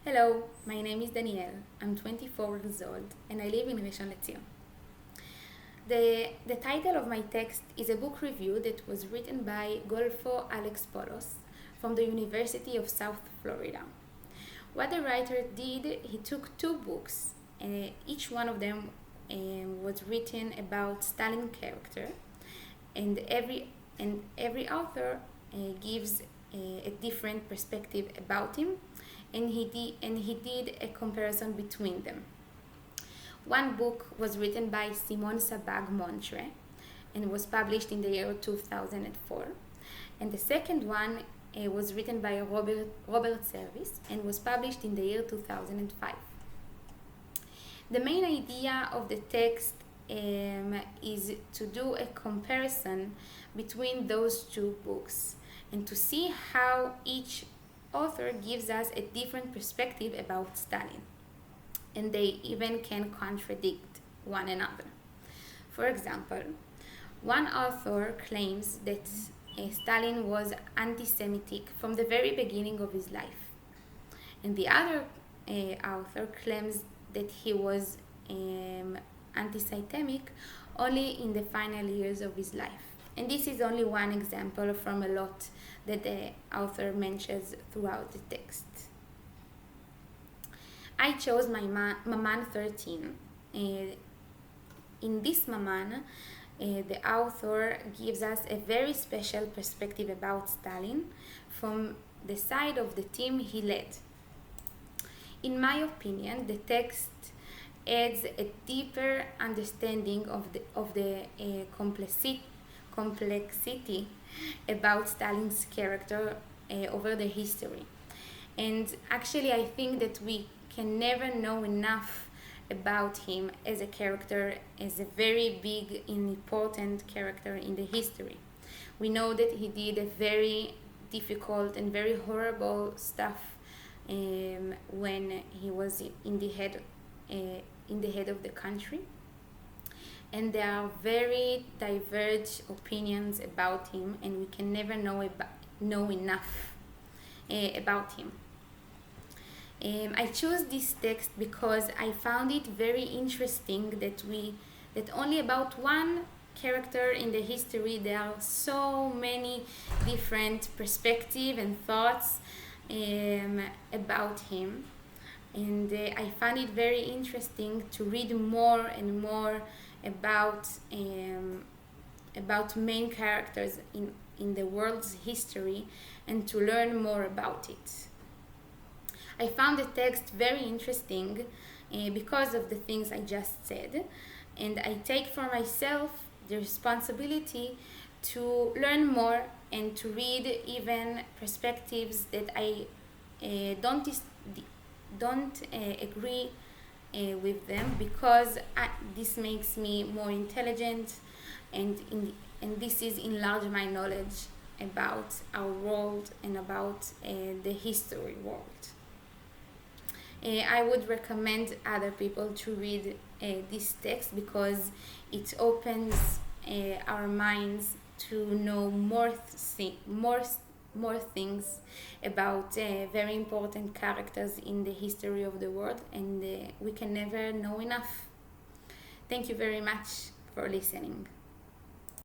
Hello, my name is Danielle. I'm 24 years old and I live in Rishon LeZion. The title of my text is a book review that was written by Golfo Alex Polos from the University of South Florida. What the writer did, he took two books, and each one of them was written about Stalin character, and every author gives a different perspective about him, and he did a comparison between them. One book was written by Simon Sabag Montre and was published in the year 2004, and the second one was written by Robert Service and was published in the year 2005. The main idea of the text is to do a comparison between those two books and to see how each author gives us a different perspective about Stalin, and they even can contradict one another. For example, one author claims that Stalin was anti-Semitic from the very beginning of his life, and the other author claims that he was anti-Semitic only in the final years of his life. And this is only one example from a lot that the author mentions throughout the text. I chose my Maman 13. In this Maman, the author gives us a very special perspective about Stalin from the side of the team he led. In my opinion, the text adds a deeper understanding of the complexity about Stalin's character over the history. And actually, I think that we can never know enough about him as a character, as a very big and important character in the history. We know that he did a very difficult and very horrible stuff when he was in the head of the country, and there are very divergent opinions about him, and we can never know enough about him. I chose this text because I found it very interesting that only about one character in the history there are so many different perspectives and thoughts about him, and I found it very interesting to read more and more about main characters in the world's history and to learn more about it. I found the text very interesting because of the things I just said, and I take for myself the responsibility to learn more and to read even perspectives that I don't agree with them, because this makes me more intelligent, and this is enlarge my knowledge about our world and about the history world. I would recommend other people to read this text because it opens our minds to know more things about very important characters in the history of the world, and we can never know enough. Thank you very much for listening.